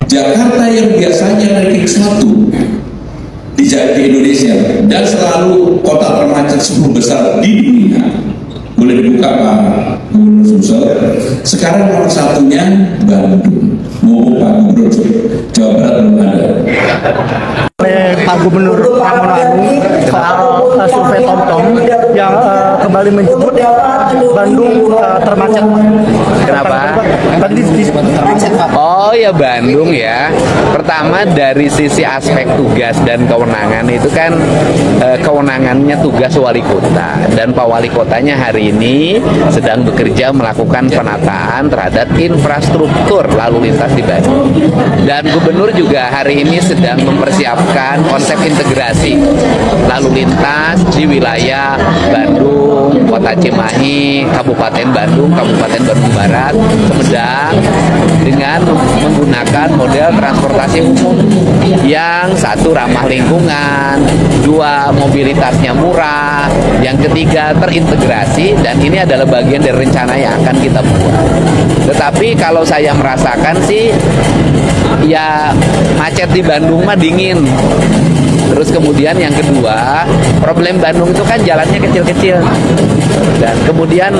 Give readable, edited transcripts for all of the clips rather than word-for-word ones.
Jakarta yang biasanya ranking 1 di Indonesia dan selalu kota termacet 10 besar di dunia, boleh dibuka Pak Gubernur Sumsel, sekarang nomor satunya Bandung. Mau Pak Gubernur Jawa Barat belum ada. Pak Gubernur Pramono Anung soal survei TomTom yang kembali menyebut Bandung termacet. Kenapa? Oh ya, Bandung ya. Pertama dari sisi aspek tugas dan kewenangan itu kan kewenangannya tugas wali kota, dan Pak Wali Kotanya hari ini sedang bekerja melakukan penataan terhadap infrastruktur lalu lintas di Bandung, dan Gubernur juga hari ini sedang mempersiapkan konsep integrasi lalu lintas di wilayah Bandung, Kota Cimahi, Kabupaten Bandung Barat, Sumedang, dengan menggunakan model transportasi umum yang satu ramah lingkungan, dua mobilitasnya murah, yang ketiga terintegrasi, dan ini adalah bagian dari rencana yang akan kita buat. Tetapi kalau saya merasakan sih, ya macet di Bandung mah dingin. Terus kemudian yang kedua, problem Bandung itu kan jalannya kecil-kecil, dan kemudian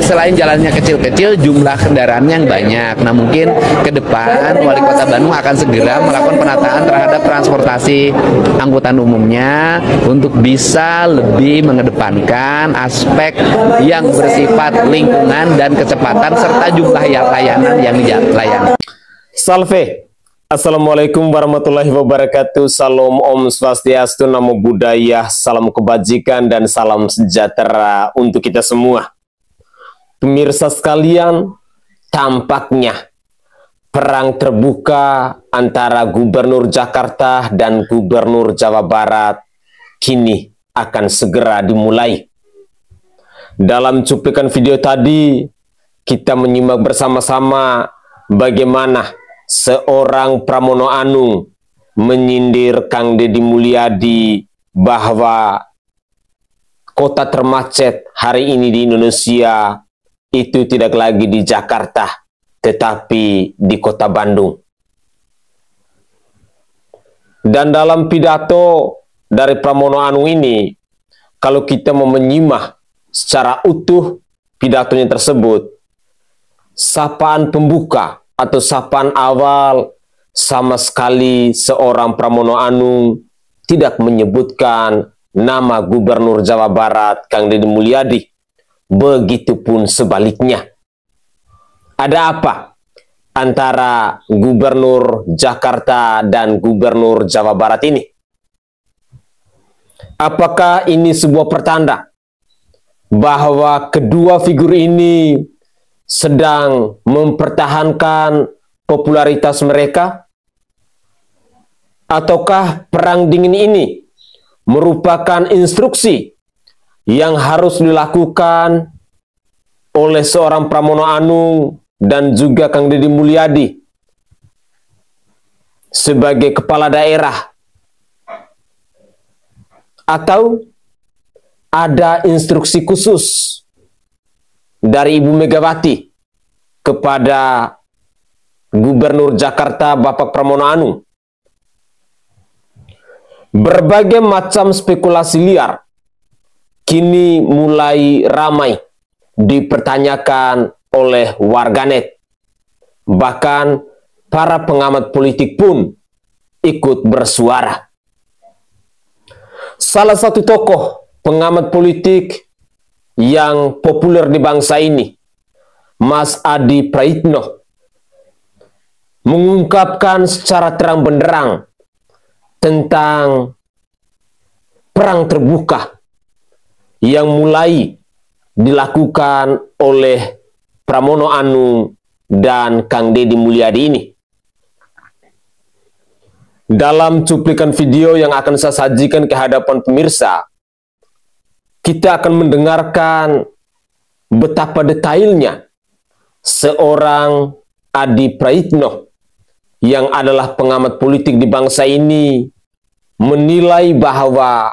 selain jalannya kecil-kecil, jumlah kendaraannya yang banyak. Nah, mungkin ke depan Wali Kota Bandung akan segera melakukan penataan terhadap transportasi angkutan umumnya untuk bisa lebih mengedepankan aspek yang bersifat lingkungan dan kecepatan serta jumlah layanan yang dilayani. Salve. Assalamualaikum warahmatullahi wabarakatuh. Salam Om Swastiastu, Namo Buddhaya, salam kebajikan dan salam sejahtera untuk kita semua. Pemirsa sekalian, tampaknya perang terbuka antara Gubernur Jakarta dan Gubernur Jawa Barat kini akan segera dimulai. Dalam cuplikan video tadi, kita menyimak bersama-sama bagaimana seorang Pramono Anung menyindir Kang Deddy Mulyadi bahwa kota termacet hari ini di Indonesia itu tidak lagi di Jakarta, tetapi di kota Bandung. Dan dalam pidato dari Pramono Anung ini, kalau kita mau menyimak secara utuh pidatonya tersebut, sapaan pembuka atau sapaan awal sama sekali seorang Pramono Anung tidak menyebutkan nama Gubernur Jawa Barat Kang Deddy Mulyadi. Begitupun sebaliknya. Ada apa antara Gubernur Jakarta dan Gubernur Jawa Barat ini? Apakah ini sebuah pertanda bahwa kedua figur ini sedang mempertahankan popularitas mereka? Ataukah perang dingin ini merupakan instruksi yang harus dilakukan oleh seorang Pramono Anung dan juga Kang Deddy Mulyadi sebagai kepala daerah? Atau ada instruksi khusus dari Ibu Megawati kepada Gubernur Jakarta Bapak Pramono Anung? Berbagai macam spekulasi liar kini mulai ramai dipertanyakan oleh warganet. Bahkan para pengamat politik pun ikut bersuara. Salah satu tokoh pengamat politik yang populer di bangsa ini, Mas Adi Praitno, mengungkapkan secara terang benderang tentang perang terbuka yang mulai dilakukan oleh Pramono Anung dan Kang Deddy Mulyadi ini. Dalam cuplikan video yang akan saya sajikan ke hadapan pemirsa, kita akan mendengarkan betapa detailnya seorang Adi Praitno yang adalah pengamat politik di bangsa ini menilai bahwa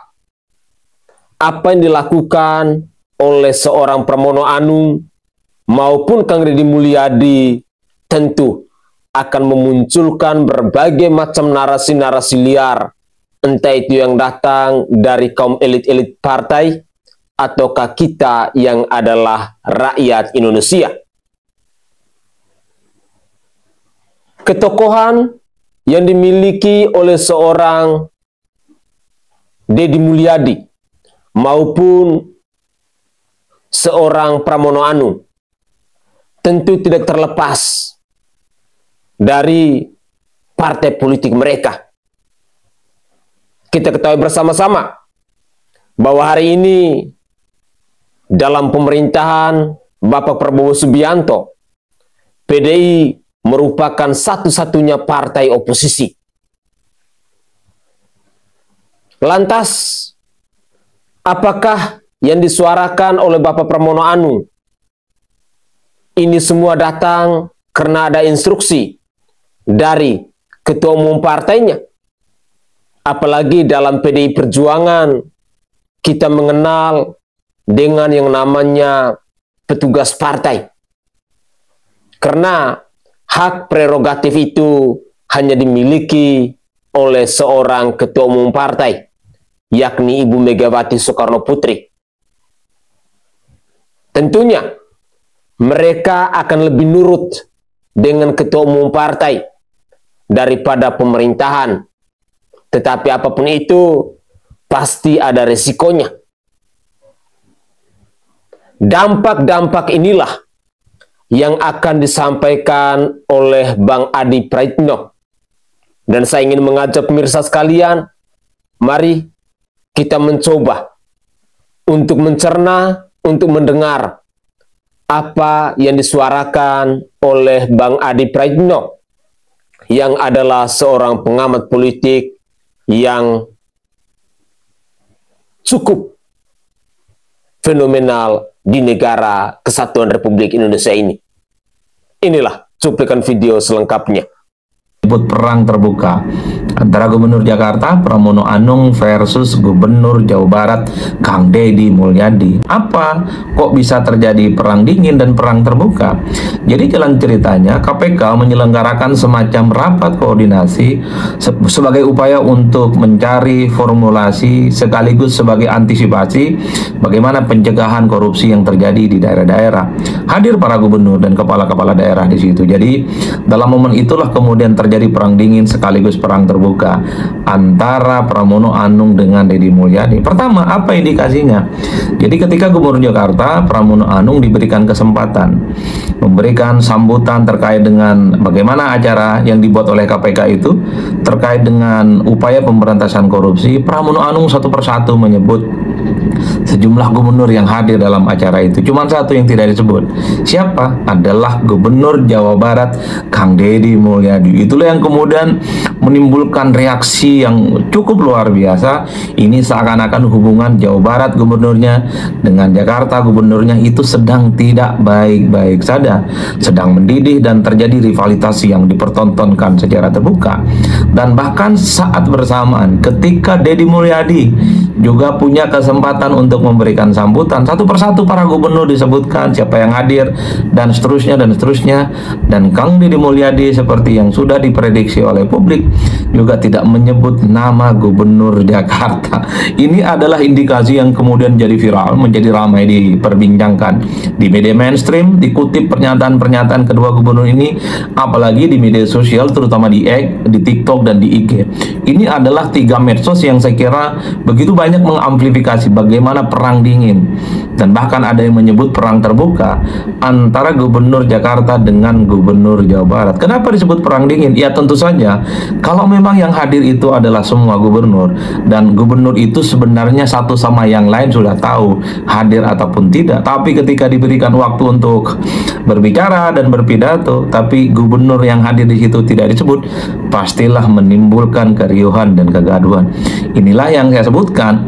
apa yang dilakukan oleh seorang Pramono Anung maupun Kang Deddy Mulyadi tentu akan memunculkan berbagai macam narasi-narasi liar, entah itu yang datang dari kaum elit-elit partai, ataukah kita yang adalah rakyat Indonesia. Ketokohan yang dimiliki oleh seorang Deddy Mulyadi maupun seorang Pramono Anung tentu tidak terlepas dari partai politik mereka. Kita ketahui bersama-sama bahwa hari ini dalam pemerintahan Bapak Prabowo Subianto, PDI merupakan satu-satunya partai oposisi. Lantas, apakah yang disuarakan oleh Bapak Pramono Anung ini semua datang karena ada instruksi dari ketua umum partainya? Apalagi dalam PDI Perjuangan kita mengenal dengan yang namanya petugas partai. Karena hak prerogatif itu hanya dimiliki oleh seorang ketua umum partai, yakni Ibu Megawati Soekarno Putri. Tentunya mereka akan lebih nurut dengan ketua umum partai daripada pemerintahan. Tetapi apapun itu, pasti ada resikonya. Dampak-dampak inilah yang akan disampaikan oleh Bang Adi Praitno. Dan saya ingin mengajak pemirsa sekalian, mari kita mencoba untuk mencerna, untuk mendengar apa yang disuarakan oleh Bang Adi Praitno, yang adalah seorang pengamat politik yang cukup fenomenal di negara Kesatuan Republik Indonesia ini. Inilah cuplikan video selengkapnya. Perang terbuka antara Gubernur Jakarta Pramono Anung versus Gubernur Jawa Barat Kang Deddy Mulyadi. Apa kok bisa terjadi perang dingin dan perang terbuka? Jadi jalan ceritanya KPK menyelenggarakan semacam rapat koordinasi sebagai upaya untuk mencari formulasi sekaligus sebagai antisipasi bagaimana pencegahan korupsi yang terjadi di daerah-daerah. Hadir para gubernur dan kepala-kepala daerah di situ. Jadi dalam momen itulah kemudian terjadi perang dingin sekaligus perang terbuka antara Pramono Anung dengan Deddy Mulyadi. Pertama, apa indikasinya? Jadi ketika Gubernur Jakarta Pramono Anung diberikan kesempatan memberikan sambutan terkait dengan bagaimana acara yang dibuat oleh KPK itu terkait dengan upaya pemberantasan korupsi, Pramono Anung satu persatu menyebut sejumlah gubernur yang hadir dalam acara itu. Cuma satu yang tidak disebut. Siapa? Adalah Gubernur Jawa Barat Kang Deddy Mulyadi. Itulah yang kemudian menimbulkan reaksi yang cukup luar biasa. Ini seakan-akan hubungan Jawa Barat gubernurnya dengan Jakarta gubernurnya itu sedang tidak baik-baik saja, sedang mendidih dan terjadi rivalitas yang dipertontonkan secara terbuka. Dan bahkan saat bersamaan ketika Deddy Mulyadi juga punya kesempatan untuk memberikan sambutan, satu persatu para gubernur disebutkan siapa yang hadir dan seterusnya dan seterusnya. Dan Kang Deddy Mulyadi seperti yang sudah diprediksi oleh publik juga tidak menyebut nama Gubernur Jakarta. Ini adalah indikasi yang kemudian jadi viral, menjadi ramai diperbincangkan di media mainstream, dikutip pernyataan-pernyataan kedua gubernur ini, apalagi di media sosial terutama di X, di TikTok dan di IG. Ini adalah 3 medsos yang saya kira begitu banyak mengamplifikasi bagaimana perang dingin, dan bahkan ada yang menyebut perang terbuka antara Gubernur Jakarta dengan Gubernur Jawa Barat. Kenapa disebut perang dingin? Ya tentu saja kalau memang yang hadir itu adalah semua gubernur, dan gubernur itu sebenarnya satu sama yang lain sudah tahu hadir ataupun tidak, tapi ketika diberikan waktu untuk berbicara dan berpidato, tapi gubernur yang hadir di situ tidak disebut, pastilah menimbulkan keriuhan dan kegaduhan. Inilah yang saya sebutkan,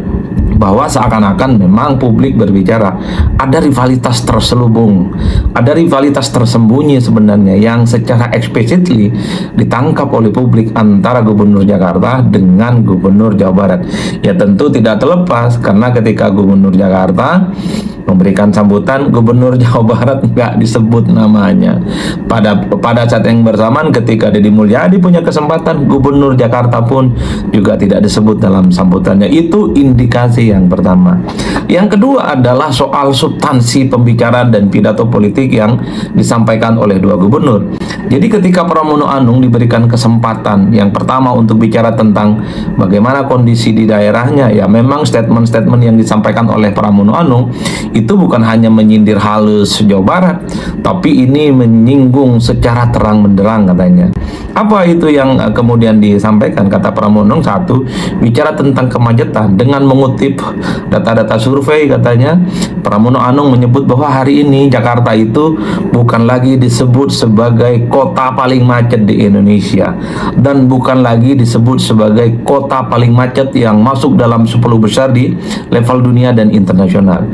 bahwa seakan-akan memang publik berbicara ada rivalitas terselubung, ada rivalitas tersembunyi sebenarnya yang secara explicitly ditangkap oleh publik antara Gubernur Jakarta dengan Gubernur Jawa Barat. Ya tentu tidak terlepas karena ketika Gubernur Jakarta memberikan sambutan, Gubernur Jawa Barat nggak disebut namanya. Pada saat yang bersamaan ketika Deddy Mulyadi punya kesempatan, Gubernur Jakarta pun juga tidak disebut dalam sambutannya. Itu indikasi yang pertama. Yang kedua adalah soal substansi pembicaraan dan pidato politik yang disampaikan oleh dua gubernur. Jadi ketika Pramono Anung diberikan kesempatan yang pertama untuk bicara tentang bagaimana kondisi di daerahnya, ya memang statement-statement yang disampaikan oleh Pramono Anung itu bukan hanya menyindir halus Jawa Barat, tapi ini menyinggung secara terang benderang katanya. Apa itu yang kemudian disampaikan? Kata Pramono, satu, bicara tentang kemacetan dengan mengutip data-data survei. Katanya Pramono Anung menyebut bahwa hari ini Jakarta itu bukan lagi disebut sebagai kota paling macet di Indonesia dan bukan lagi disebut sebagai kota paling macet yang masuk dalam 10 besar di level dunia dan internasional.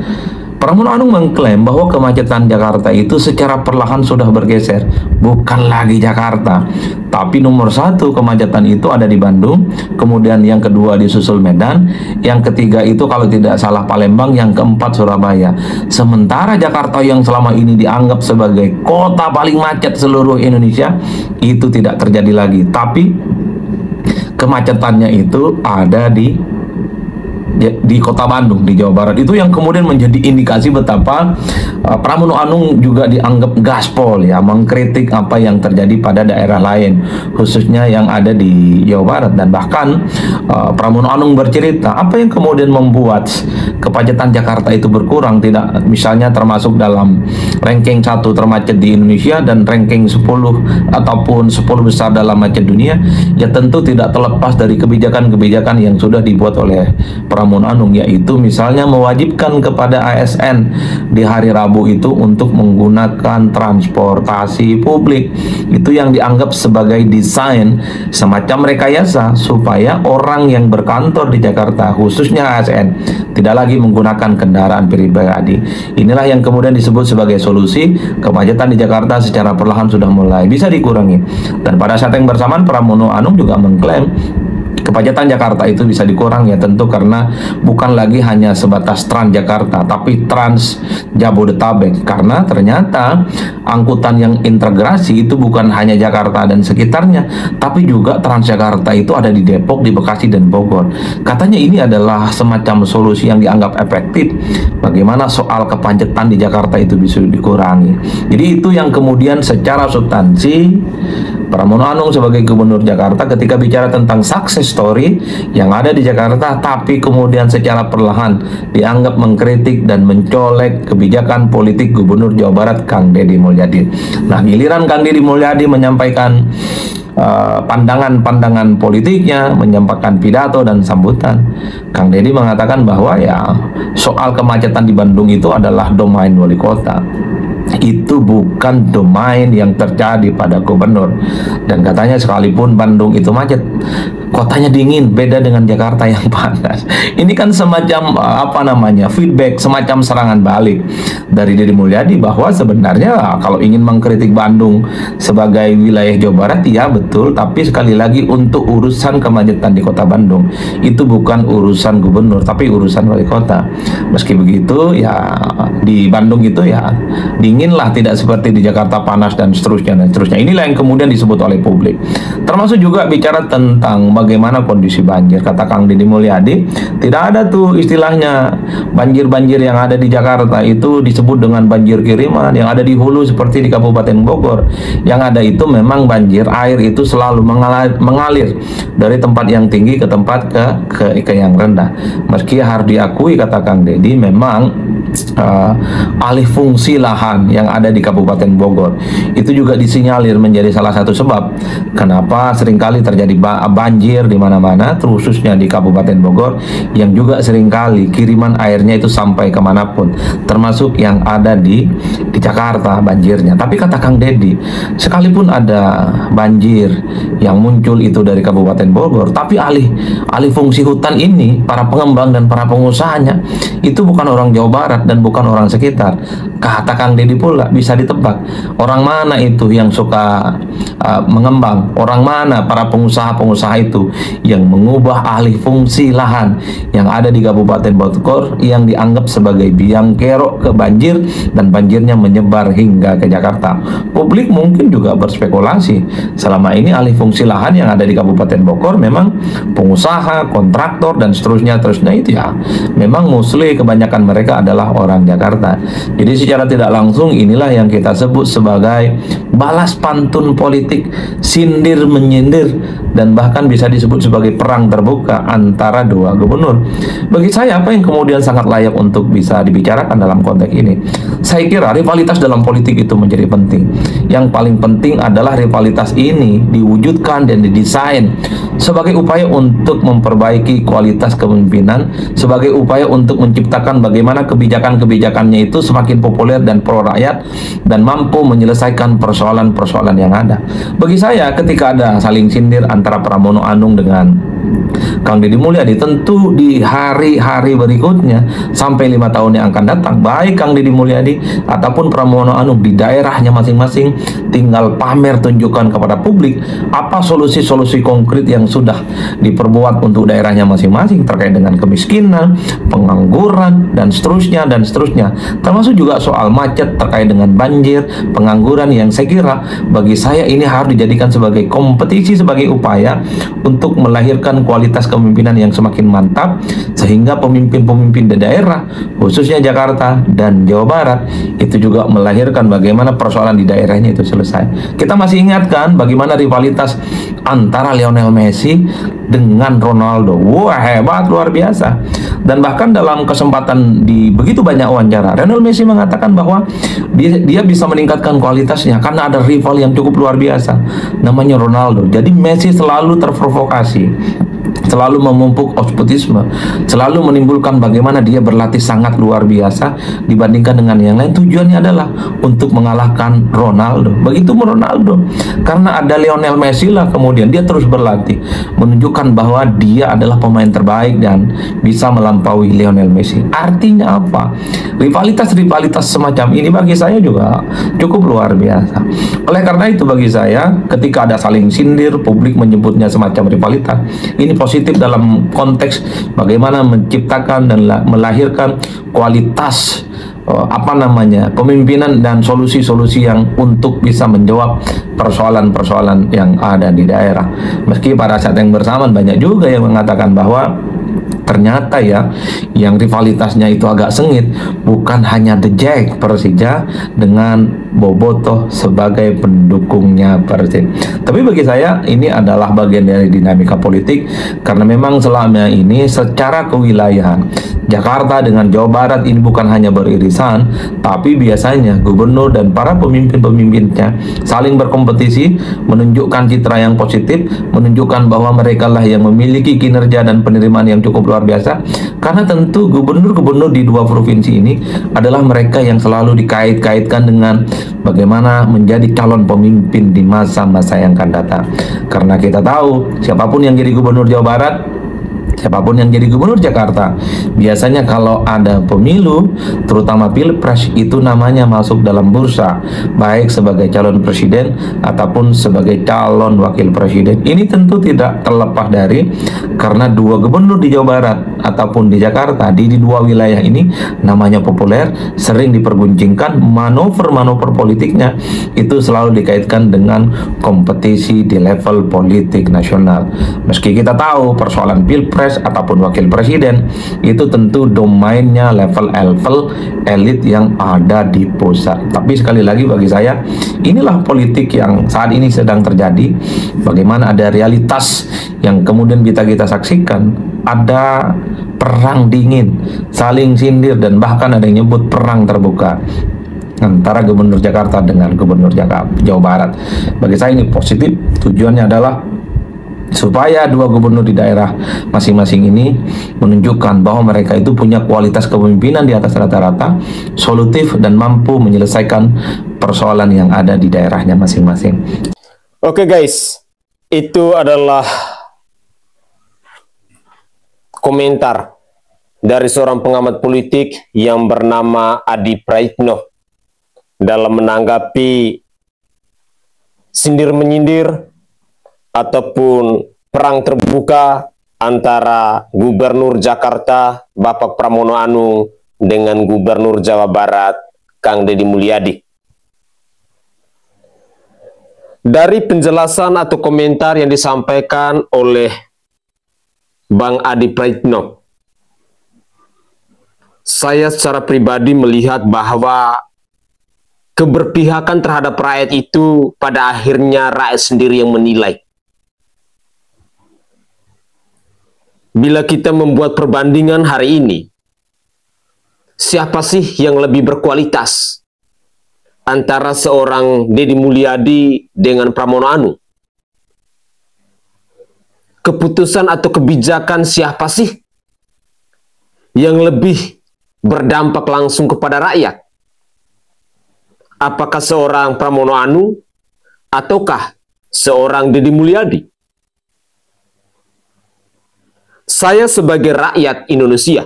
Pramono Anung mengklaim bahwa kemacetan Jakarta itu secara perlahan sudah bergeser, bukan lagi Jakarta, tapi nomor satu kemacetan itu ada di Bandung, kemudian yang kedua disusul Medan, yang ketiga itu kalau tidak salah Palembang, yang keempat Surabaya. Sementara Jakarta yang selama ini dianggap sebagai kota paling macet seluruh Indonesia itu tidak terjadi lagi, tapi kemacetannya itu ada di kota Bandung, di Jawa Barat. Itu yang kemudian menjadi indikasi betapa Pramono Anung juga dianggap gaspol, ya, mengkritik apa yang terjadi pada daerah lain, khususnya yang ada di Jawa Barat. Dan bahkan Pramono Anung bercerita apa yang kemudian membuat kemacetan Jakarta itu berkurang, tidak misalnya termasuk dalam ranking 1 termacet di Indonesia dan ranking 10 ataupun 10 besar dalam macet dunia, ya tentu tidak terlepas dari kebijakan-kebijakan yang sudah dibuat oleh Pramono Anung, yaitu misalnya mewajibkan kepada ASN di hari Rabu itu untuk menggunakan transportasi publik. Itu yang dianggap sebagai desain semacam rekayasa supaya orang yang berkantor di Jakarta, khususnya ASN, tidak lagi menggunakan kendaraan pribadi. Inilah yang kemudian disebut sebagai solusi kemacetan di Jakarta secara perlahan sudah mulai bisa dikurangi. Dan pada saat yang bersamaan Pramono Anung juga mengklaim kemacetan Jakarta itu bisa dikurangi, ya tentu karena bukan lagi hanya sebatas Trans Jakarta, tapi Trans Jabodetabek, karena ternyata angkutan yang integrasi itu bukan hanya Jakarta dan sekitarnya, tapi juga Transjakarta itu ada di Depok, di Bekasi dan Bogor. Katanya ini adalah semacam solusi yang dianggap efektif bagaimana soal kemacetan di Jakarta itu bisa dikurangi. Jadi itu yang kemudian secara substansi Pramono Anung sebagai Gubernur Jakarta ketika bicara tentang success story yang ada di Jakarta, tapi kemudian secara perlahan dianggap mengkritik dan mencolek kebijakan politik Gubernur Jawa Barat Kang Deddy Mulyadi. Nah, giliran Kang Deddy Mulyadi menyampaikan pandangan-pandangan politiknya, menyampaikan pidato dan sambutan, Kang Deddy mengatakan bahwa ya soal kemacetan di Bandung itu adalah domain wali kota. Itu bukan domain yang terjadi pada gubernur. Dan katanya sekalipun Bandung itu macet, kotanya dingin, beda dengan Jakarta yang panas. Ini kan semacam feedback, semacam serangan balik dari Deddy Mulyadi bahwa sebenarnya kalau ingin mengkritik Bandung sebagai wilayah Jawa Barat, ya betul, tapi sekali lagi untuk urusan kemacetan di kota Bandung itu bukan urusan gubernur, tapi urusan wali kota. Meski begitu, ya di Bandung itu ya dinginlah, tidak seperti di Jakarta panas dan seterusnya dan seterusnya. Inilah yang kemudian disebut oleh publik. Termasuk juga bicara tentang bagaimana kondisi banjir. Kata Kang Deddy Mulyadi, tidak ada tuh istilahnya banjir-banjir yang ada di Jakarta itu disebut dengan banjir kiriman. Yang ada di hulu seperti di Kabupaten Bogor, yang ada itu memang banjir, air itu selalu mengalir dari tempat yang tinggi ke tempat ke yang rendah. Meski harus diakui, kata Kang Deddy, memang alih fungsi lahan yang ada di Kabupaten Bogor itu juga disinyalir menjadi salah satu sebab kenapa seringkali terjadi banjir banjir di mana-mana, khususnya di Kabupaten Bogor, yang juga seringkali kiriman airnya itu sampai kemanapun, termasuk yang ada di Jakarta banjirnya. Tapi kata Kang Deddy, sekalipun ada banjir yang muncul itu dari Kabupaten Bogor, tapi alih fungsi hutan ini, para pengembang dan para pengusahanya itu bukan orang Jawa Barat dan bukan orang sekitar. Kata Kang Deddy pula, bisa ditebak orang mana itu yang suka mengembang, orang mana para pengusaha-pengusaha itu yang mengubah alih fungsi lahan yang ada di Kabupaten Bogor yang dianggap sebagai biang kerok ke banjir, dan banjirnya menyebar hingga ke Jakarta. Publik mungkin juga berspekulasi, selama ini alih fungsi lahan yang ada di Kabupaten Bogor memang pengusaha, kontraktor, dan seterusnya itu ya memang mostly kebanyakan mereka adalah orang Jakarta. Jadi secara tidak langsung inilah yang kita sebut sebagai balas pantun politik, sindir menyindir, dan bahkan bisa disebut sebagai perang terbuka antara dua gubernur. Bagi saya, apa yang kemudian sangat layak untuk bisa dibicarakan dalam konteks ini, saya kira rivalitas dalam politik itu menjadi penting. Yang paling penting adalah rivalitas ini diwujudkan dan didesain sebagai upaya untuk memperbaiki kualitas kepemimpinan, sebagai upaya untuk menciptakan bagaimana kebijakan-kebijakannya itu semakin populer dan pro rakyat dan mampu menyelesaikan persoalan-persoalan yang ada. Bagi saya, ketika ada saling sindir antara Pramono Anung dengan Kang Deddy Mulyadi, tentu di hari-hari berikutnya sampai 5 tahun yang akan datang, baik Kang Deddy Mulyadi ataupun Pramono Anung di daerahnya masing-masing tinggal pamer, tunjukkan kepada publik apa solusi-solusi konkret yang sudah diperbuat untuk daerahnya masing-masing terkait dengan kemiskinan, pengangguran, dan seterusnya, termasuk juga soal macet terkait dengan banjir, pengangguran, yang saya kira bagi saya ini harus dijadikan sebagai kompetisi, sebagai upaya untuk melahirkan kualitas kepemimpinan yang semakin mantap, sehingga pemimpin-pemimpin di daerah khususnya Jakarta dan Jawa Barat itu juga melahirkan bagaimana persoalan di daerahnya itu selesai. Kita masih ingatkan bagaimana rivalitas antara Lionel Messi dengan Ronaldo. Wah, hebat, luar biasa. Dan bahkan dalam kesempatan di begitu banyak wawancara, Lionel Messi mengatakan bahwa dia bisa meningkatkan kualitasnya karena ada rival yang cukup luar biasa, namanya Ronaldo. Jadi Messi selalu terprovokasi, selalu memupuk oportunisme, selalu menimbulkan bagaimana dia berlatih sangat luar biasa dibandingkan dengan yang lain. Tujuannya adalah untuk mengalahkan Ronaldo. Begitu Ronaldo, karena ada Lionel Messi lah kemudian dia terus berlatih, menunjukkan bahwa dia adalah pemain terbaik dan bisa melampaui Lionel Messi. Artinya apa? Rivalitas-rivalitas semacam ini bagi saya juga cukup luar biasa. Oleh karena itu bagi saya, ketika ada saling sindir, publik menyebutnya semacam rivalitas, ini positif dalam konteks bagaimana menciptakan dan melahirkan kualitas pemimpinan dan solusi-solusi yang untuk bisa menjawab persoalan-persoalan yang ada di daerah. Meski pada saat yang bersamaan banyak juga yang mengatakan bahwa ternyata ya yang rivalitasnya itu agak sengit bukan hanya The Jack Persija dengan Bobotoh sebagai pendukungnya Persib. Tapi bagi saya ini adalah bagian dari dinamika politik, karena memang selama ini secara kewilayahan Jakarta dengan Jawa Barat ini bukan hanya beririsan, tapi biasanya gubernur dan para pemimpin-pemimpinnya saling berkompetisi, menunjukkan citra yang positif, menunjukkan bahwa mereka lah yang memiliki kinerja dan penerimaan yang cukup luar biasa. Karena tentu gubernur-gubernur di dua provinsi ini adalah mereka yang selalu dikait-kaitkan dengan bagaimana menjadi calon pemimpin di masa-masa yang akan datang. Karena kita tahu siapapun yang jadi gubernur Jawa Barat, siapapun yang jadi gubernur Jakarta, biasanya kalau ada pemilu, terutama pilpres, itu namanya masuk dalam bursa, baik sebagai calon presiden ataupun sebagai calon wakil presiden. Ini tentu tidak terlepas dari karena dua gubernur di Jawa Barat ataupun di Jakarta, di dua wilayah ini namanya populer, sering diperguncingkan, manuver-manuver politiknya itu selalu dikaitkan dengan kompetisi di level politik nasional. Meski kita tahu persoalan pilpres ataupun wakil presiden itu tentu domainnya level elit yang ada di pusat. Tapi sekali lagi bagi saya inilah politik yang saat ini sedang terjadi. Bagaimana ada realitas yang kemudian kita saksikan, ada perang dingin, saling sindir, dan bahkan ada yang nyebut perang terbuka antara gubernur Jakarta dengan gubernur Jawa Barat. Bagi saya ini positif, tujuannya adalah supaya dua gubernur di daerah masing-masing ini menunjukkan bahwa mereka itu punya kualitas kepemimpinan di atas rata-rata, solutif, dan mampu menyelesaikan persoalan yang ada di daerahnya masing-masing. Oke guys, itu adalah komentar dari seorang pengamat politik yang bernama Adi Praitno dalam menanggapi sindir-menyindir ataupun perang terbuka antara Gubernur Jakarta Bapak Pramono Anung dengan Gubernur Jawa Barat Kang Deddy Mulyadi. Dari penjelasan atau komentar yang disampaikan oleh Bang Adi Praitno, saya secara pribadi melihat bahwa keberpihakan terhadap rakyat itu pada akhirnya rakyat sendiri yang menilai. Bila kita membuat perbandingan hari ini, siapa sih yang lebih berkualitas antara seorang Deddy Mulyadi dengan Pramono Anung? Keputusan atau kebijakan siapa sih yang lebih berdampak langsung kepada rakyat? Apakah seorang Pramono Anung ataukah seorang Deddy Mulyadi? Saya sebagai rakyat Indonesia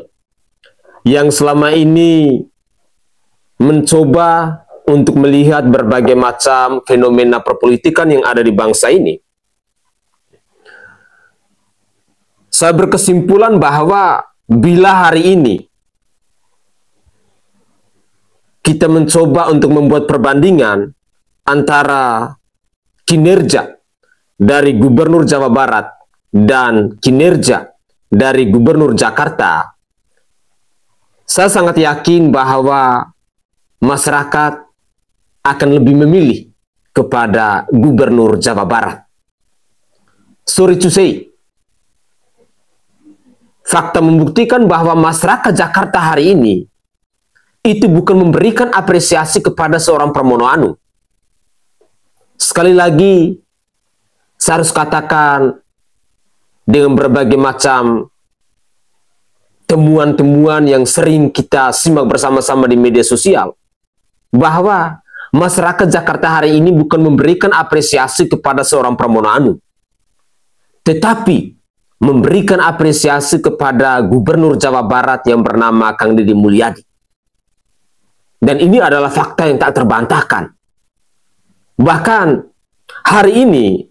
yang selama ini mencoba untuk melihat berbagai macam fenomena perpolitikan yang ada di bangsa ini, saya berkesimpulan bahwa bila hari ini kita mencoba untuk membuat perbandingan antara kinerja dari Gubernur Jawa Barat dan kinerja dari Gubernur Jakarta, saya sangat yakin bahwa masyarakat akan lebih memilih kepada Gubernur Jawa Barat. Sorry to say, fakta membuktikan bahwa masyarakat Jakarta hari ini itu bukan memberikan apresiasi kepada seorang Pramono Anung. Sekali lagi, saya harus katakan dengan berbagai macam temuan-temuan yang sering kita simak bersama-sama di media sosial, bahwa masyarakat Jakarta hari ini bukan memberikan apresiasi kepada seorang Pramono Anung, tetapi memberikan apresiasi kepada Gubernur Jawa Barat yang bernama Kang Deddy Mulyadi. Dan ini adalah fakta yang tak terbantahkan. Bahkan hari ini,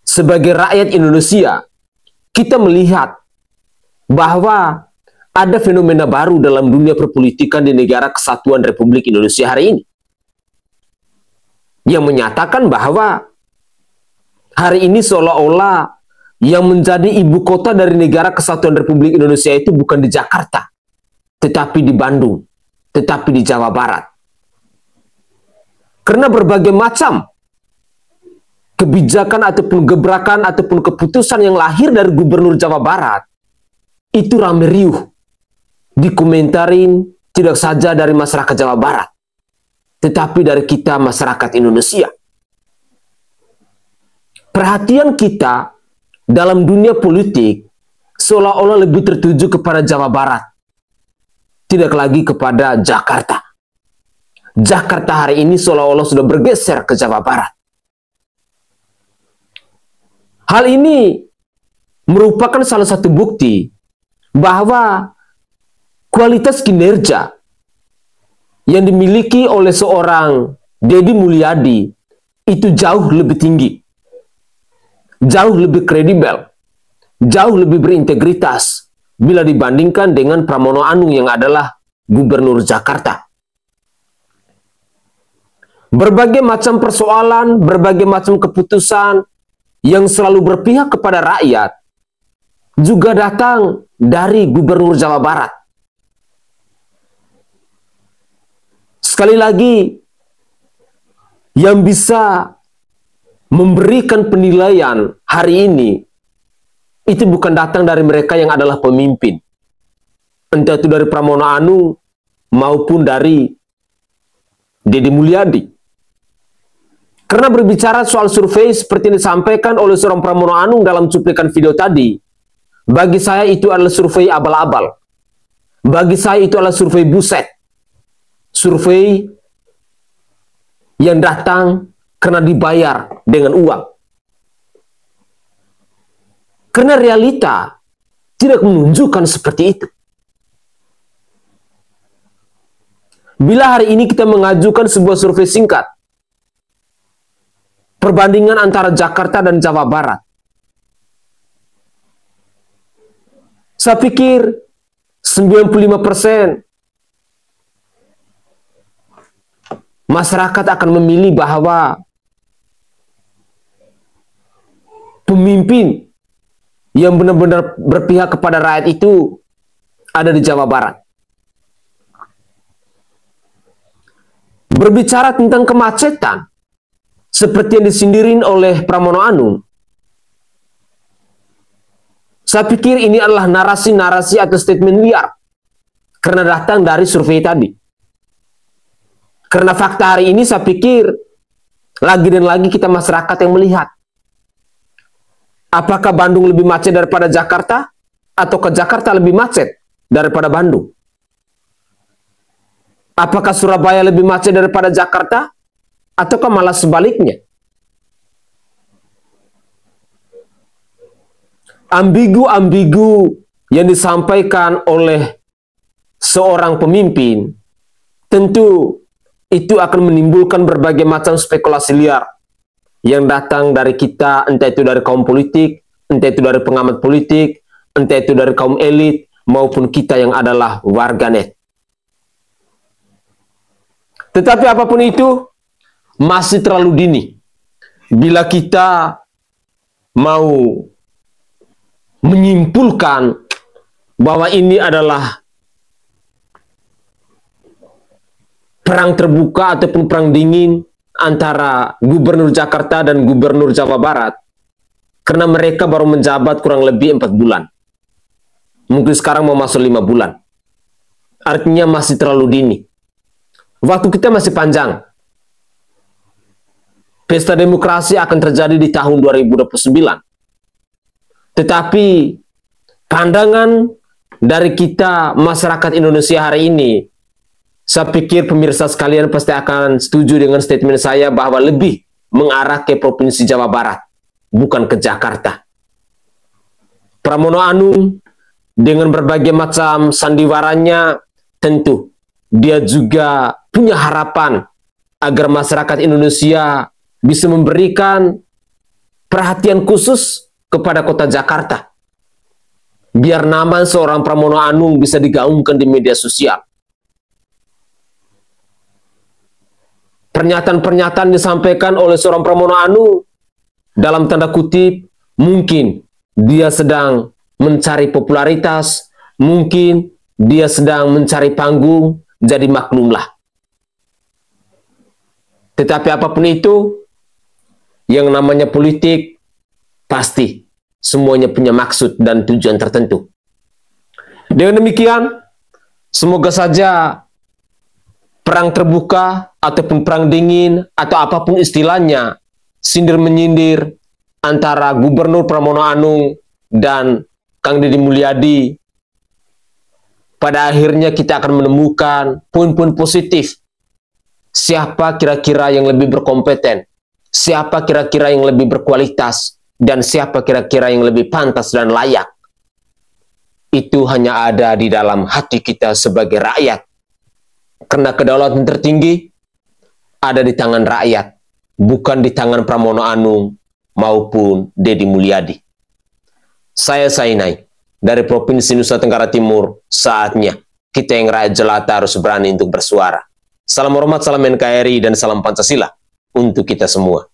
sebagai rakyat Indonesia, kita melihat bahwa ada fenomena baru dalam dunia perpolitikan di negara Kesatuan Republik Indonesia hari ini, yang menyatakan bahwa hari ini seolah-olah yang menjadi ibu kota dari negara Kesatuan Republik Indonesia itu bukan di Jakarta, tetapi di Bandung, tetapi di Jawa Barat. Karena berbagai macam kebijakan ataupun gebrakan ataupun keputusan yang lahir dari Gubernur Jawa Barat itu rame riuh dikomentarin, tidak saja dari masyarakat Jawa Barat, tetapi dari kita masyarakat Indonesia. Perhatian kita dalam dunia politik seolah-olah lebih tertuju kepada Jawa Barat, tidak lagi kepada Jakarta. Jakarta hari ini seolah-olah sudah bergeser ke Jawa Barat. Hal ini merupakan salah satu bukti bahwa kualitas kinerja yang dimiliki oleh seorang Deddy Mulyadi itu jauh lebih tinggi, jauh lebih kredibel, jauh lebih berintegritas bila dibandingkan dengan Pramono Anung yang adalah Gubernur Jakarta. Berbagai macam persoalan, berbagai macam keputusan yang selalu berpihak kepada rakyat juga datang dari Gubernur Jawa Barat. Sekali lagi, yang bisa memberikan penilaian hari ini itu bukan datang dari mereka yang adalah pemimpin, entah itu dari Pramono Anung maupun dari Deddy Mulyadi. Karena berbicara soal survei seperti yang disampaikan oleh seorang Pramono Anung dalam cuplikan video tadi, bagi saya itu adalah survei abal-abal. Bagi saya itu adalah survei buset. Survei yang datang karena dibayar dengan uang. Karena realita tidak menunjukkan seperti itu. Bila hari ini kita mengajukan sebuah survei singkat, perbandingan antara Jakarta dan Jawa Barat, saya pikir 95% masyarakat akan memilih bahwa pemimpin yang benar-benar berpihak kepada rakyat itu ada di Jawa Barat. Berbicara tentang kemacetan, seperti yang disindirin oleh Pramono Anung, saya pikir ini adalah narasi-narasi atau statement liar karena datang dari survei tadi. Karena fakta hari ini saya pikir lagi dan lagi kita masyarakat yang melihat apakah Bandung lebih macet daripada Jakarta atau ke Jakarta lebih macet daripada Bandung. Apakah Surabaya lebih macet daripada Jakarta ataukah malah sebaliknya? Ambigu-ambigu yang disampaikan oleh seorang pemimpin, tentu itu akan menimbulkan berbagai macam spekulasi liar yang datang dari kita, entah itu dari kaum politik, entah itu dari pengamat politik, entah itu dari kaum elit, maupun kita yang adalah warganet. Tetapi apapun itu, masih terlalu dini. Bila kita mau menyimpulkan bahwa ini adalah perang terbuka ataupun perang dingin antara Gubernur Jakarta dan Gubernur Jawa Barat, karena mereka baru menjabat kurang lebih 4 bulan. Mungkin sekarang mau masuk 5 bulan. Artinya masih terlalu dini. Waktu kita masih panjang. Pesta demokrasi akan terjadi di tahun 2029. Tetapi pandangan dari kita masyarakat Indonesia hari ini, saya pikir pemirsa sekalian pasti akan setuju dengan statement saya bahwa lebih mengarah ke Provinsi Jawa Barat, bukan ke Jakarta. Pramono Anung dengan berbagai macam sandiwaranya, tentu dia juga punya harapan agar masyarakat Indonesia bisa memberikan perhatian khusus kepada kota Jakarta. Biar nama seorang Pramono Anung bisa digaungkan di media sosial. Pernyataan-pernyataan disampaikan oleh seorang Pramono Anung dalam tanda kutip, mungkin dia sedang mencari popularitas, mungkin dia sedang mencari panggung, jadi maklumlah. Tetapi apapun itu, yang namanya politik, pasti semuanya punya maksud dan tujuan tertentu. Dengan demikian, semoga saja perang terbuka ataupun perang dingin atau apapun istilahnya, sindir-menyindir antara Gubernur Pramono Anung dan Kang Deddy Mulyadi, pada akhirnya kita akan menemukan poin-poin positif. Siapa kira-kira yang lebih berkompeten, siapa kira-kira yang lebih berkualitas, dan siapa kira-kira yang lebih pantas dan layak. Itu hanya ada di dalam hati kita sebagai rakyat. Karena kedaulatan tertinggi ada di tangan rakyat, bukan di tangan Pramono Anung maupun Deddy Mulyadi. Saya Sainai dari Provinsi Nusa Tenggara Timur. Saatnya kita yang rakyat jelata harus berani untuk bersuara. Salam hormat, salam NKRI, dan salam Pancasila untuk kita semua.